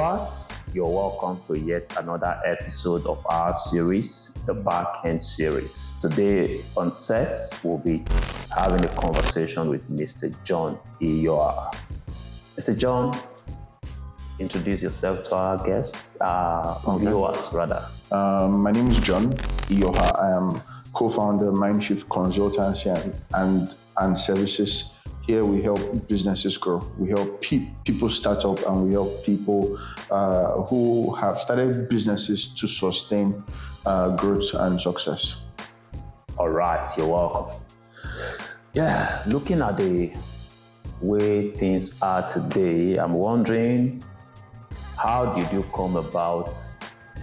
viewers, you're welcome to yet another episode of our series, the Backend Series. Today on set, we'll be having a conversation with Mr. John Iyoha. Mr. John, introduce yourself to our guests, viewers rather. My name is John Iyoha. I am co-founder of Mindshift Consultancy and Services. Here we help businesses grow. We help people start up, and we help people who have started businesses to sustain growth and success. All right, you're welcome. Yeah, looking at the way things are today, I'm wondering, how did you come about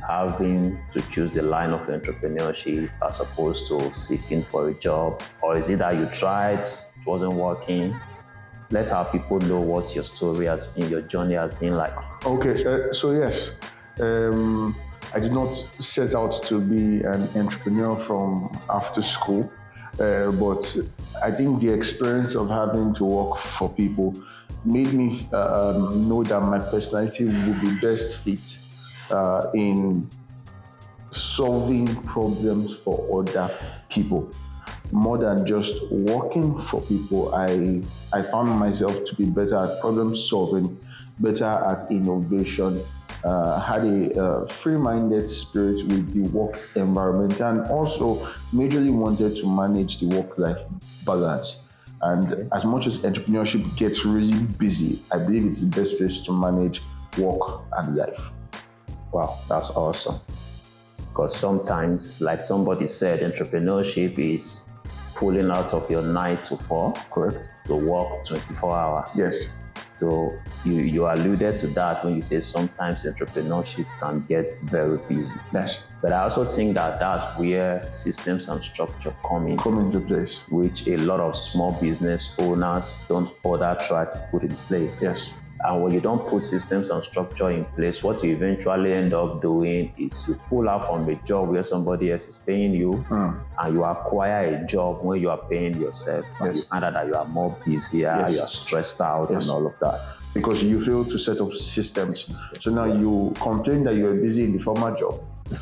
having to choose the line of entrepreneurship as opposed to seeking for a job? Or is it that you tried, it wasn't working? Let our people know what your story has been, your journey has been like. Okay, so yes, I did not set out to be an entrepreneur from after school, but I think the experience of having to work for people made me know that my personality would be best fit in solving problems for other people. More than just working for people, I found myself to be better at problem solving, better at innovation, had a free-minded spirit with the work environment, and also majorly wanted to manage the work-life balance. And as much as entrepreneurship gets really busy, I believe it's the best place to manage work and life. Wow, that's awesome. Because sometimes, like somebody said, entrepreneurship is pulling out of your 9 to 4, correct, to work 24 hours. Yes. So you alluded to that when you say sometimes entrepreneurship can get very busy. Yes. But I also think that that's where systems and structure come into place, which a lot of small business owners don't bother try to put in place. Yes. And when you don't put systems and structure in place, what you eventually end up doing is you pull out from a job where somebody else is paying you, and you acquire a job where you are paying yourself. Yes. And you find out that you are more busier, Yes. you are stressed out, Yes. and all of that. Because you fail to set up systems. So now you complain that you were busy in the former job,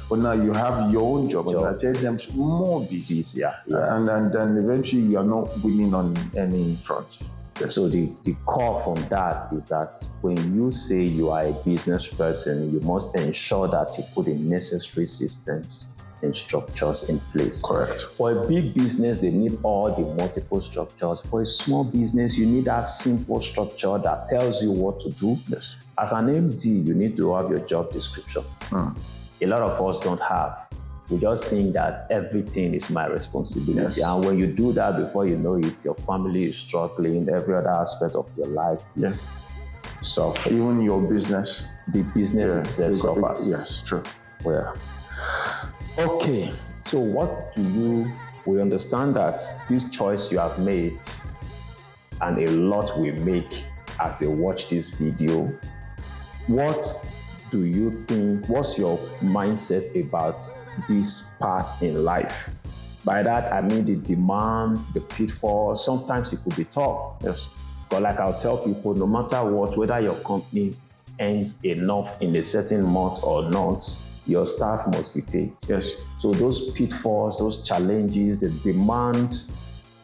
but now you have your own job. And I tell them to more busy. Yeah. And then eventually you are not winning on any front. So the core from that is that when you say you are a business person, you must ensure that you put the necessary systems and structures in place. Correct. For a big business, they need all the multiple structures. For a small business, you need that simple structure that tells you what to do. Yes. As an MD, you need to have your job description. A lot of us don't have. We just think that everything is my responsibility. Yes. And when you do that, before you know it, your family is struggling, every other aspect of your life is suffering. Even your business. The business itself suffers. Yes, true. Well, okay. So we understand that this choice you have made, and a lot we make as they watch this video, what do you think, what's your mindset about this path in life? By that, I mean the demand, the pitfall. Sometimes it could be tough. Yes. But like I'll tell people, no matter what, whether your company earns enough in a certain month or not, your staff must be paid. Yes. So those pitfalls, those challenges, the demand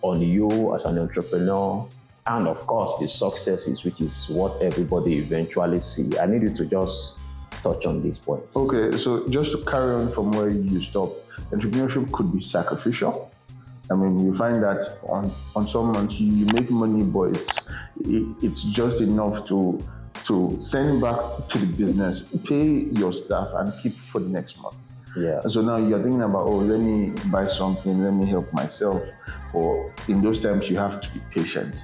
on you as an entrepreneur, and of course the successes, which is what everybody eventually see. I need you to just touch on these points. Okay, so just to carry on from where you stop, entrepreneurship could be sacrificial. I mean, you find that on some months you make money, but it's just enough to send back to the business, pay your staff, and keep for the next month. Yeah. So now you're thinking about, let me buy something, let me help myself. Or in those times, you have to be patient.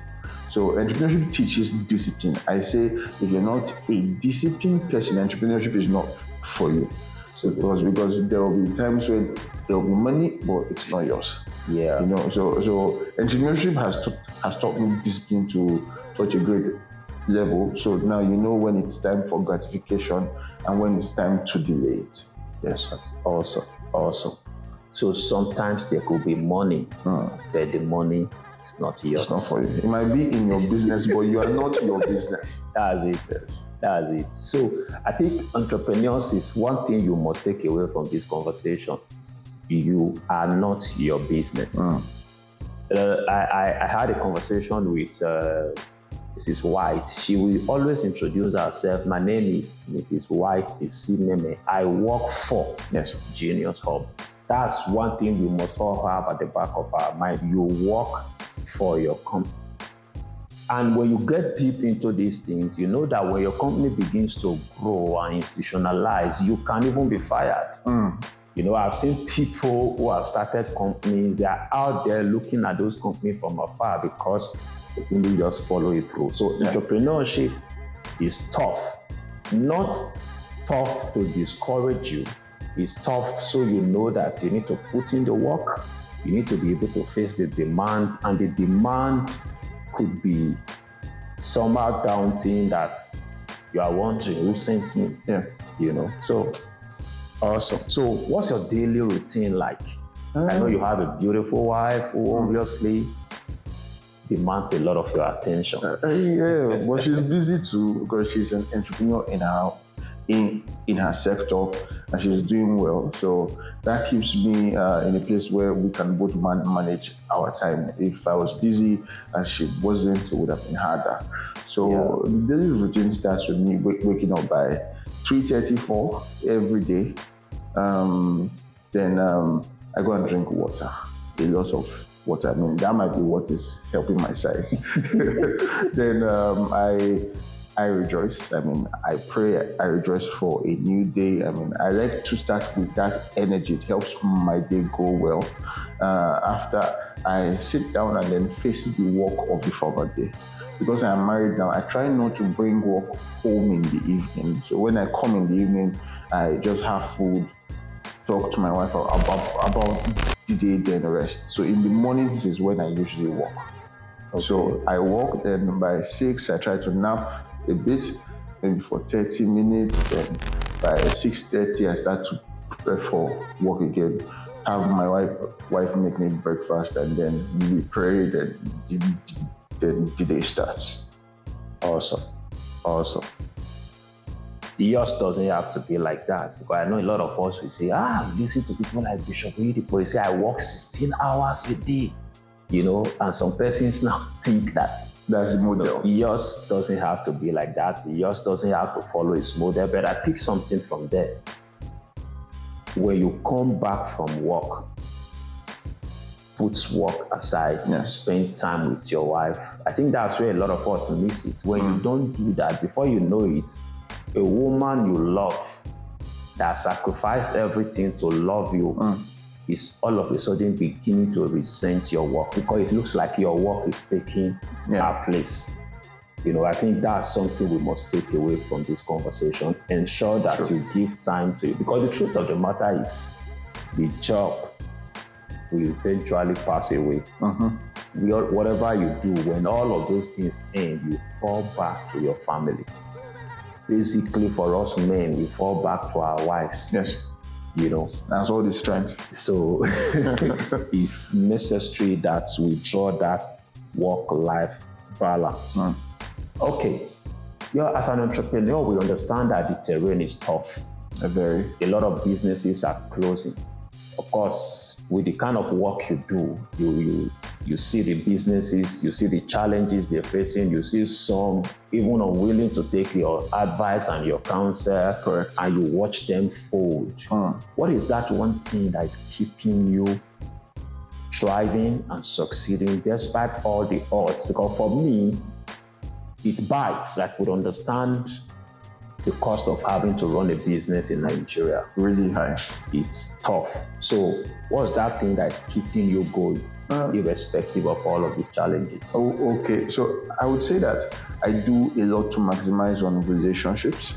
So entrepreneurship teaches discipline. I say, if you're not a disciplined person, entrepreneurship is not for you. So because there will be times when there will be money, but it's not yours. Yeah. You know, so entrepreneurship has taught me discipline to such a great level. So now you know when it's time for gratification and when it's time to delay it. Yes. That's awesome. So sometimes there could be money, but the money is not yours. It's not for you. It might be in your business, but you are not your business. That's it. Yes. That's it. So I think entrepreneurs is one thing you must take away from this conversation. You are not your business. I had a conversation with Mrs. White. She will always introduce herself. My name is Mrs. White Isimeme. I work for Genius Hub. That's one thing we must all have at the back of our mind. You work for your company. And when you get deep into these things, you know that when your company begins to grow and institutionalize, you can even be fired. You know, I've seen people who have started companies, they are out there looking at those companies from afar because they couldn't just follow it through. So entrepreneurship is tough. Not tough to discourage you. It's tough so you know that you need to put in the work. You need to be able to face the demand, and the demand could be somehow daunting that you are wondering who sent me. You know, so awesome. So what's your daily routine like? I know you have a beautiful wife who obviously demands a lot of your attention. But she's busy too because she's an entrepreneur in her sector, and she's doing well. So that keeps me in a place where we can both manage our time. If I was busy and she wasn't, it would have been harder. So the daily routine starts with me waking up by 3:34 every day. Then I go and drink water, a lot of water. I mean, that might be what is helping my size. Then I rejoice. I mean, I pray, I rejoice for a new day. I mean, I like to start with that energy. It helps my day go well. After I sit down and then face the work of the former day. Because I am married now, I try not to bring work home in the evening. So when I come in the evening, I just have food, talk to my wife about the day, then rest. So in the mornings is when I usually work. So I work, then by 6, I try to nap a bit, maybe for 30 minutes. Then by 6:30, I start to prepare for work again. Have my wife make me breakfast, and then we pray, then the day starts. Awesome. Yours doesn't have to be like that, because I know a lot of us will say, listen to people like Bishop Oyedepo, he say, I work 16 hours a day, you know, and some persons now think that that's the model. Yours doesn't have to be like that. Yours doesn't have to follow his model, but I pick something from there. When you come back from work, put work aside and spend time with your wife. I think that's where a lot of us miss it. When you don't do that, before you know it, a woman you love that sacrificed everything to love you is all of a sudden beginning to resent your work, because it looks like your work is taking her place. You know, I think that's something we must take away from this conversation. Ensure that you give time to it, because the truth of the matter is the job will eventually pass away. Whatever you do, when all of those things end, you fall back to your family. Basically, for us men, we fall back to our wives. Yes. You know, that's all the strength. So it's necessary that we draw that work-life balance. Okay. As an entrepreneur, we understand that the terrain is tough. A lot of businesses are closing. Of course, with the kind of work you do, you see the businesses, you see the challenges they're facing, you see some even unwilling to take your advice and your counsel, and you watch them fold. What is that one thing that is keeping you thriving and succeeding despite all the odds? Because for me, it bites. I could understand the cost of having to run a business in Nigeria. Really high. It's tough. So what's that thing that's keeping you going, irrespective of all of these challenges? Okay. So I would say that I do a lot to maximize on relationships.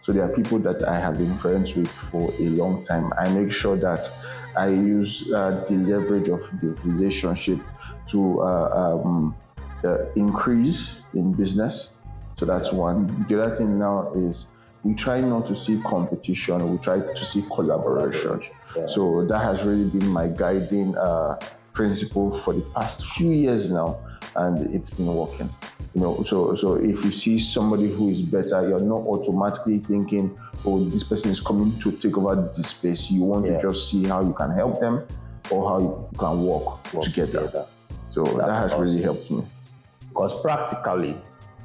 So there are people that I have been friends with for a long time. I make sure that I use the leverage of the relationship to increase in business. So that's one. The other thing now is we try not to see competition, we try to see collaboration. So that has really been my guiding principle for the past few years now, and it's been working. So if you see somebody who is better, you're not automatically thinking, oh, this person is coming to take over this space. You want to just see how you can help them or how you can work together. So that has really helped me. Because practically,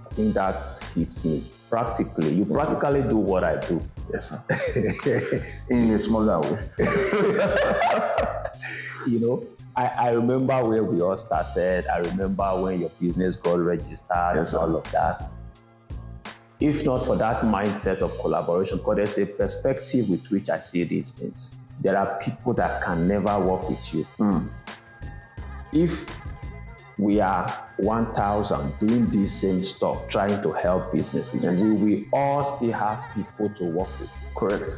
I think that hits me. Practically, you practically do what I do. Yes, sir. In a smaller way. I remember where we all started. I remember when your business got registered and all of that. If not for that mindset of collaboration, because there's a perspective with which I see these things. There are people that can never work with you. If we are 1,000 doing this same stuff, trying to help businesses, and we all still have people to work with. Correct.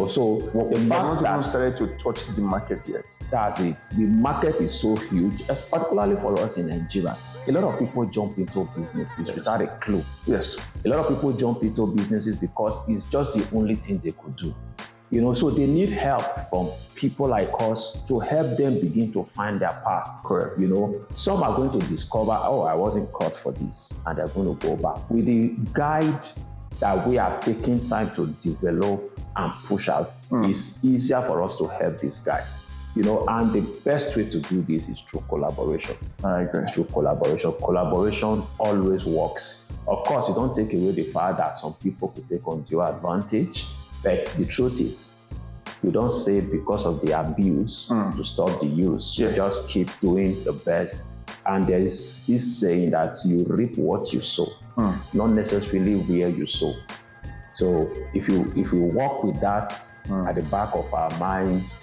So the fact that started to touch the market yet. That's it. The market is so huge, particularly for us in Nigeria. A lot of people jump into businesses without a clue. Yes. A lot of people jump into businesses because it's just the only thing they could do. So they need help from people like us to help them begin to find their path. Correct. Some are going to discover, I wasn't cut for this, and they're going to go back. With the guide that we are taking time to develop and push out, it's easier for us to help these guys. And the best way to do this is through collaboration. I agree. Through collaboration. Collaboration always works. Of course, you don't take away the fact that some people could take undue advantage. But the truth is, you don't say because of the abuse to stop the use. You just keep doing the best. And there's this saying that you reap what you sow, not necessarily where you sow. So if you work with that at the back of our minds,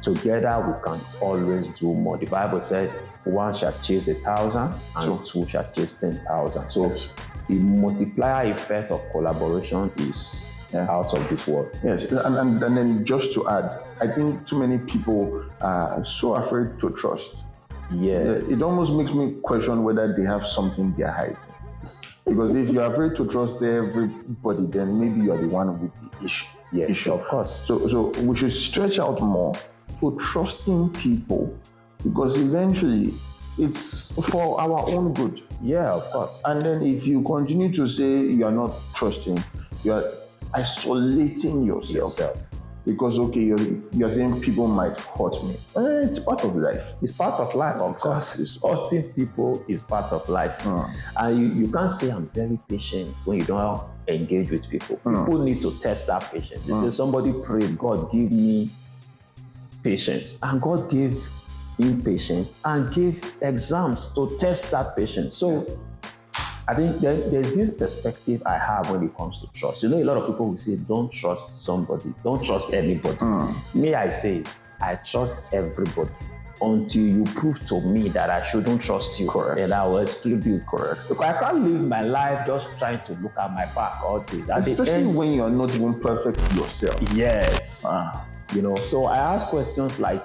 together we can always do more. The Bible said, one shall chase 1,000 and two shall chase 10,000. So the multiplier effect of collaboration is out of this world. Yes, and then just to add, I think too many people are so afraid to trust. Yes. It almost makes me question whether they have something they're hiding. Because if you're afraid to trust everybody, then maybe you're the one with the issue. Yes, of course. So we should stretch out more to trusting people, because eventually it's for our own good. Yeah, of course. And then if you continue to say you're not trusting, you're isolating yourself. Because you're saying people might hurt me. It's part of life. It's part of life, of course. Hurting people is part of life. And you can't say I'm very patient when you don't engage with people. People need to test that patience. They say somebody prayed, God give me patience. And God gave him patience and gave exams to test that patience. So I think there's this perspective I have when it comes to trust. A lot of people will say, don't trust somebody, don't trust anybody. Me, I say, I trust everybody until you prove to me that I shouldn't trust you. Correct. And I will exclude you. Correct. So I can't live my life just trying to look at my back all day. Especially when you're not even perfect yourself. Yes. So I ask questions like,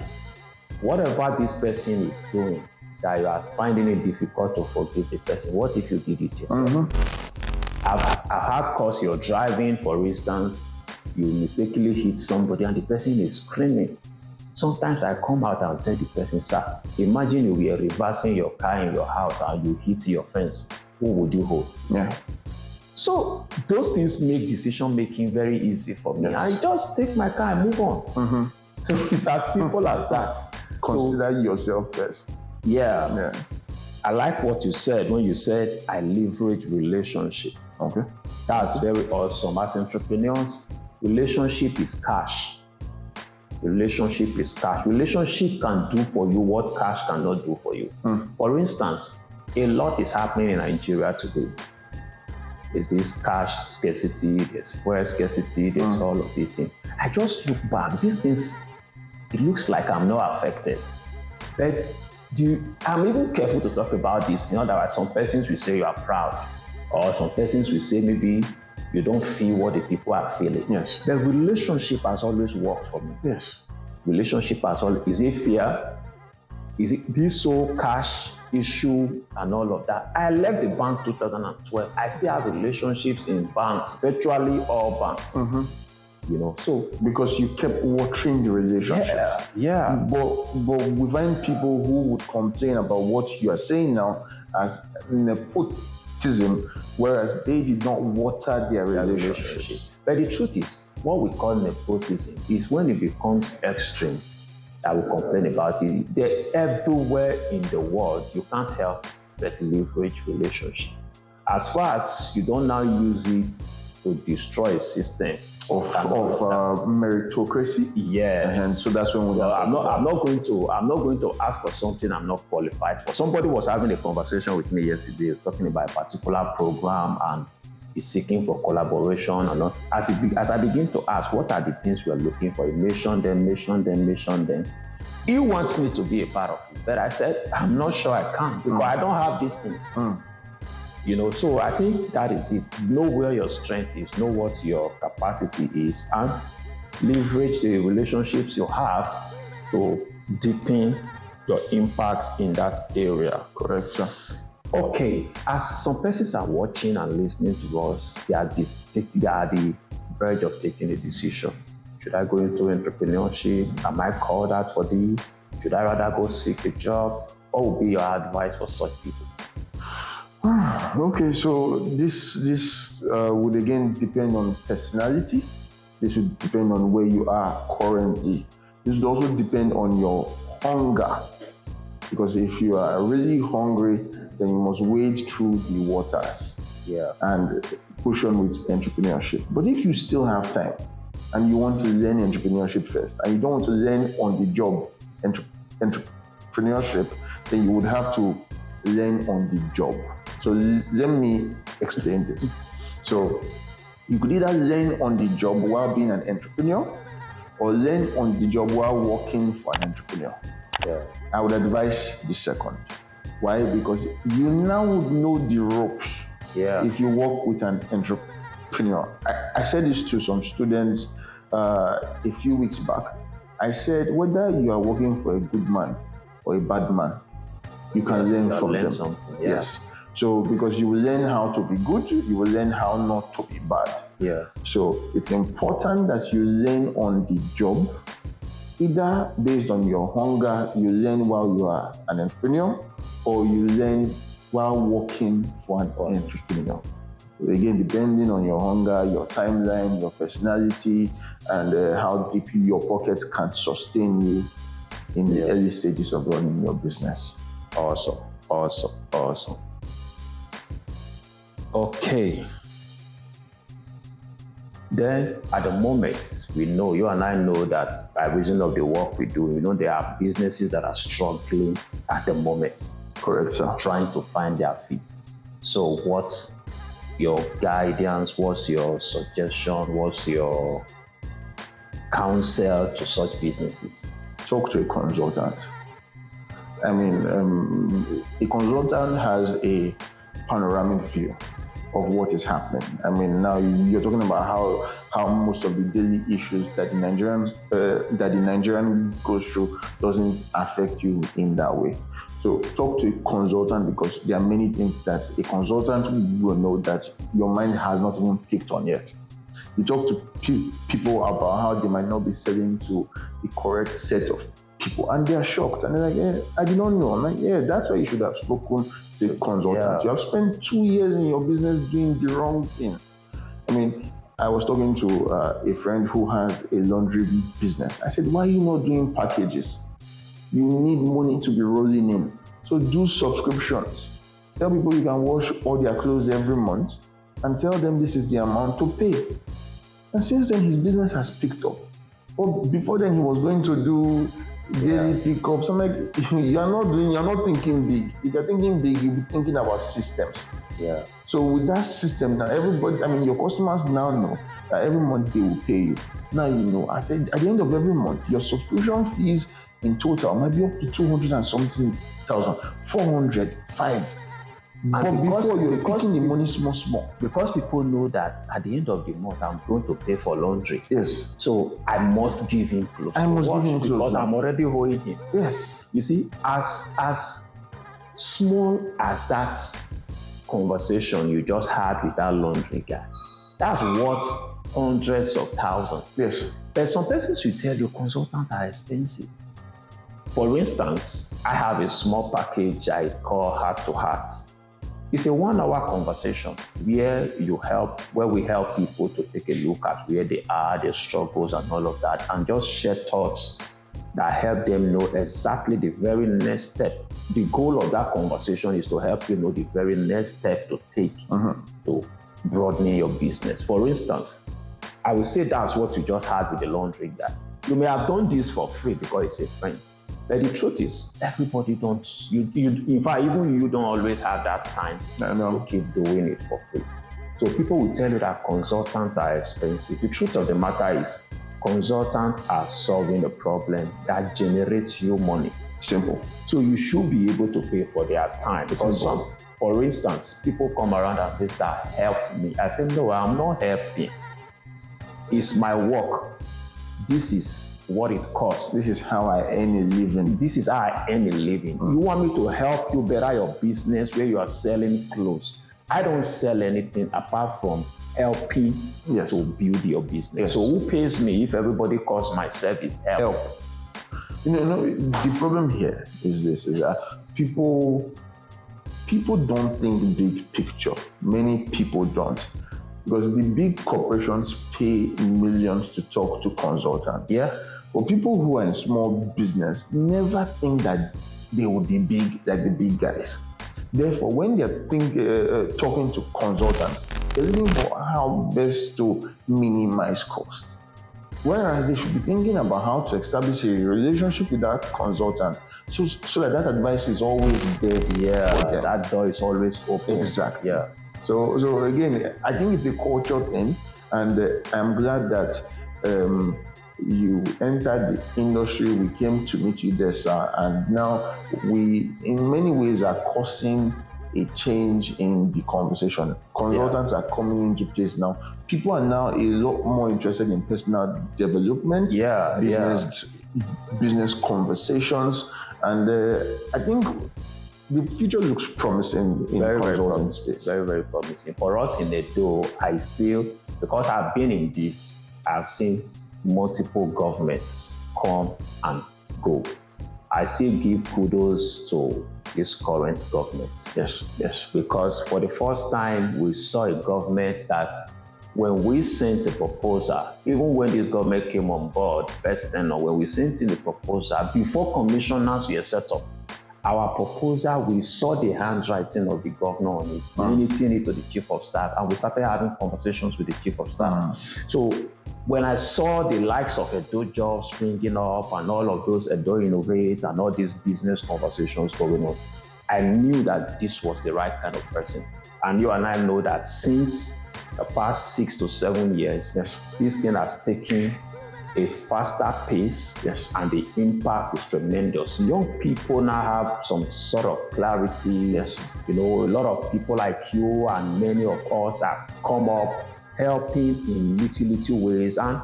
whatever this person is doing, that you are finding it difficult to forgive the person, what if you did it yourself? I've had cause you're driving, for instance, you mistakenly hit somebody and the person is screaming. Sometimes I come out and tell the person, sir, imagine you were reversing your car in your house and you hit your fence. Who would you hold? Yeah. So those things make decision making very easy for me. I just take my car and move on. So it's as simple as that. Consider yourself first. Yeah. I like what you said when you said I leverage relationship. Okay. That's very awesome. As entrepreneurs, relationship is cash. Relationship is cash. Relationship can do for you what cash cannot do for you. For instance, a lot is happening in Nigeria today. There's this cash scarcity, there's fuel scarcity, there's all of these things. I just look back, these things, it looks like I'm not affected. But I'm even careful to talk about this. There are some persons will say you are proud, or some persons will say maybe you don't feel what the people are feeling. Yes. The relationship has always worked for me. Yes. Relationship has always, is it fear? Is it this whole cash issue and all of that? I left the bank 2012. I still have relationships in banks, virtually all banks. So because you kept watering the relationship. yeah. But we find people who would complain about what you are saying now as nepotism, whereas they did not water their relationship. But the truth is, what we call nepotism is when it becomes extreme that we complain about it. They're everywhere in the world. You can't help but leverage relationship. As far as you don't now use it to destroy a system of meritocracy. Yeah, and so that's when I'm not going to ask for something I'm not qualified for. Somebody was having a conversation with me yesterday. He was talking about a particular program and he's seeking for collaboration and all. As I begin to ask, what are the things we are looking for? He mentioned them. He wants me to be a part of it, but I said I'm not sure I can because I don't have these things. So I think that is it. Know where your strength is, know what your capacity is, and leverage the relationships you have to deepen your impact in that area. Correct, sir. Okay, as some persons are watching and listening to us, they are the verge of taking a decision. Should I go into entrepreneurship? Am I called out for this? Should I rather go seek a job? What would be your advice for such people? Okay, so this would again depend on personality. This would depend on where you are currently. This would also depend on your hunger. Because if you are really hungry, then you must wade through the waters and push on with entrepreneurship. But if you still have time and you want to learn entrepreneurship first and you don't want to learn on the job entrepreneurship, then you would have to learn on the job. So let me explain this. So you could either learn on the job while being an entrepreneur or learn on the job while working for an entrepreneur. I would advise the second. Why? Because you now would know the ropes if you work with an entrepreneur. I said this to some students a few weeks back. I said, whether you are working for a good man or a bad man, you can learn from them. Something. Yes. So because you will learn how to be good, you will learn how not to be bad. So it's important that you learn on the job, either based on your hunger, you learn while you are an entrepreneur, or you learn while working for an entrepreneur. Again, depending on your hunger, your timeline, your personality, and how deep your pockets can sustain you in the early stages of running your business. Awesome. Okay. Then at the moment, we know, you and I know that by reason of the work we do, there are businesses that are struggling at the moment. Correct, sir. Trying to find their feet. So what's your guidance? What's your suggestion? What's your counsel to such businesses? Talk to a consultant. I mean, a consultant has a panoramic view of what is happening. I mean, now you're talking about how most of the daily issues that the Nigerian goes through doesn't affect you in that way. So talk to a consultant, because there are many things that a consultant will know that your mind has not even picked on yet. You talk to people about how they might not be selling to the correct set of people, and they are shocked, and they're like, I did not know. I'm like, that's why you should have spoken to a consultant. You have spent 2 years in your business doing the wrong thing. I mean, I was talking to a friend who has a laundry business. I said, why are you not doing packages? You need money to be rolling in. So do subscriptions. Tell people you can wash all their clothes every month and tell them this is the amount to pay. And since then, his business has picked up. But before then, he was going to do daily pickups. I'm like, you're not thinking big. If you're thinking big, you'll be thinking about systems. So with that system, now everybody, your customers now know that every month they will pay you. Now you know, at the end of every month, your subscription fees in total might be up to 200 and something thousand, 400, 5. But before you're taking the money small. Because people know that at the end of the month, I'm going to pay for laundry. Yes. So I must give him clothes. Because I'm already owing him. Yes. You see, as small as that conversation you just had with that laundry guy, that's what hundreds of thousands. Yes. But some persons will tell you consultants are expensive. For instance, I have a small package I call Heart to Heart. It's a 1-hour conversation where we help people to take a look at where they are, their struggles and all of that, and just share thoughts that help them know exactly the very next step. The goal of that conversation is to help you know the very next step to take to broadening your business. For instance, I would say that's what you just had with the laundry guy. You may have done this for free because it's a friend. But the truth is, everybody don't, in fact, even you don't always have that time to keep doing it for free. So people will tell you that consultants are expensive. The truth of the matter is, consultants are solving a problem that generates you money. Simple. So you should be able to pay for their time. Because for instance, people come around and say, sir, help me. I say, no, I'm not helping. It's my work. This is what it costs. This is how I earn a living. This is how I earn a living. You want me to help you better your business where you are selling clothes. I don't sell anything apart from helping to build your business. Yes. So who pays me if everybody calls my service help? You know, the problem here is this, is that people don't think big picture. Many people don't. Because the big corporations pay millions to talk to consultants. Yeah. But people who are in small business never think that they will be big like the big guys. Therefore, when they're talking to consultants, they're looking for how best to minimize cost. Whereas they should be thinking about how to establish a relationship with that consultant so that advice is always there. Yeah, that door is always open. Exactly. Yeah. So again, I think it's a culture thing, and I'm glad that you entered the industry. We came to meet you there, sir, and now we, in many ways, are causing a change in the conversation. Consultants are coming into place now. People are now a lot more interested in personal development, business conversations, and I think the future looks promising in consulting space. Very, very promising. For us in Edo, because I've been in this, I've seen multiple governments come and go. I still give kudos to this current government. Yes. Because for the first time, we saw a government that when we sent a proposal, even when this government came on board, first tenure, when we sent in the proposal, before commissioners were set up, our proposal, we saw the handwriting of the governor on it, communicating it to the chief of staff, and we started having conversations with the chief of staff. So when I saw the likes of Edo Jobs springing up and all of those Edo Innovate and all these business conversations going on, I knew that this was the right kind of person. And you and I know that since the past 6 to 7 years, this thing has taken a faster pace, and the impact is tremendous. Young people now have some sort of clarity. You know, a lot of people like you and many of us have come up helping in little ways, and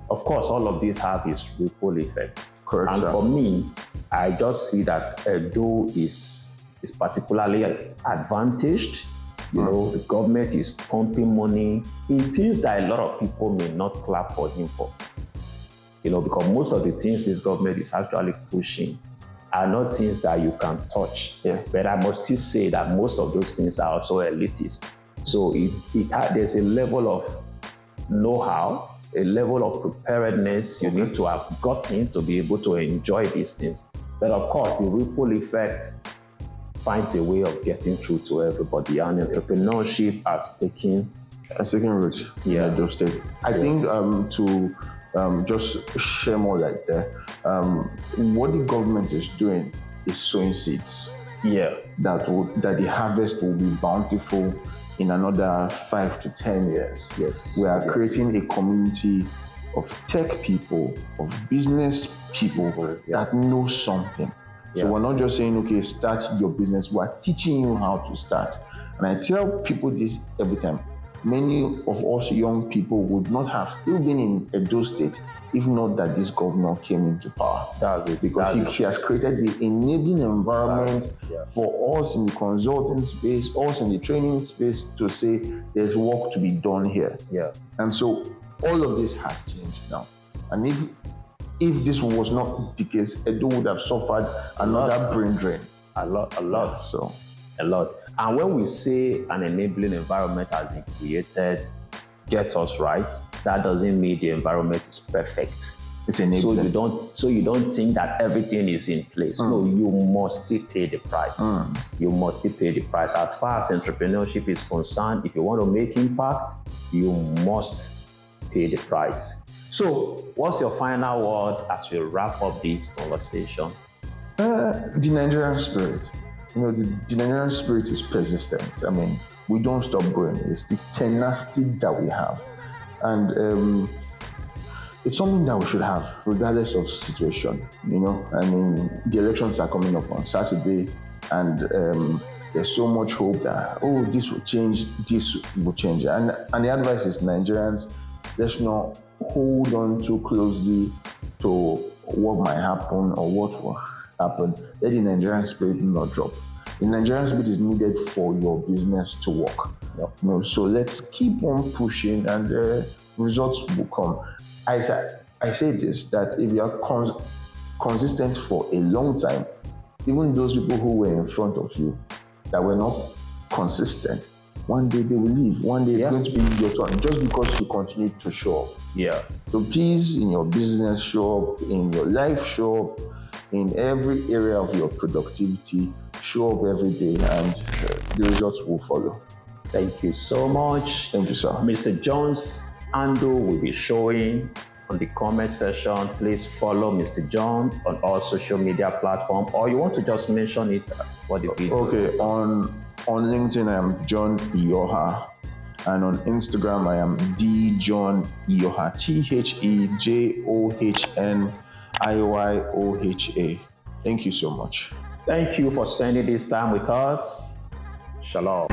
of course, all of these have its ripple effect. Correct. And for me, I just see that Edo is particularly advantaged. You know, the government is pumping money in things that a lot of people may not clap for him for. You know, because most of the things this government is actually pushing are not things that you can touch. But I must still say that most of those things are also elitist. So there's a level of know-how, a level of preparedness you need to have gotten to be able to enjoy these things. But of course, the ripple effect finds a way of getting through to everybody. And entrepreneurship has taken root in Edo State. I think to just share more like that, what the government is doing is sowing seeds. That the harvest will be bountiful in another 5 to 10 years. We are creating a community of tech people, of business people that know something. So we're not just saying, okay, start your business. We're teaching you how to start. And I tell people this every time. many of us young people would not have still been in Edo State if not that this governor came into power. That's it. Because he has created the enabling environment for us in the consulting space, us in the training space to say there's work to be done here. Yeah. And so all of this has changed now. And if this was not the case, Edo would have suffered another brain drain. A lot. So a lot. And when we say an enabling environment has been created, get us right, that doesn't mean the environment is perfect. It's enabling. So you don't think that everything is in place. No, you must still pay the price. You must still pay the price. As far as entrepreneurship is concerned, if you want to make impact, you must pay the price. So what's your final word as we wrap up this conversation? The Nigerian spirit. The Nigerian spirit is persistence. I mean, we don't stop going. It's the tenacity that we have. And it's something that we should have, regardless of situation. I mean, the elections are coming up on Saturday, and there's so much hope that, this will change, this will change. And the advice is, Nigerians, let's not hold on too closely to what might happen or what will happen. Let the Nigerian spirit not drop. The Nigerian spirit is needed for your business to work. So let's keep on pushing, and results will come. I say this, that if you are consistent for a long time, even those people who were in front of you that were not consistent, one day they will leave. One day it's going to be your turn, just because you continue to show up. Yeah. So please, in your business, show up. In your life, show up. In every area of your productivity, show up every day, and the results will follow. Thank you so much. Thank you, sir. Mr. John's handle will be showing on the comment section. Please follow Mr. John on all social media platforms, or you want to just mention it for the video. Okay, on LinkedIn, I am John Iyoha, and on Instagram, I am John Iyoha, TheJohnIyoha. Thank you so much. Thank you for spending this time with us. Shalom.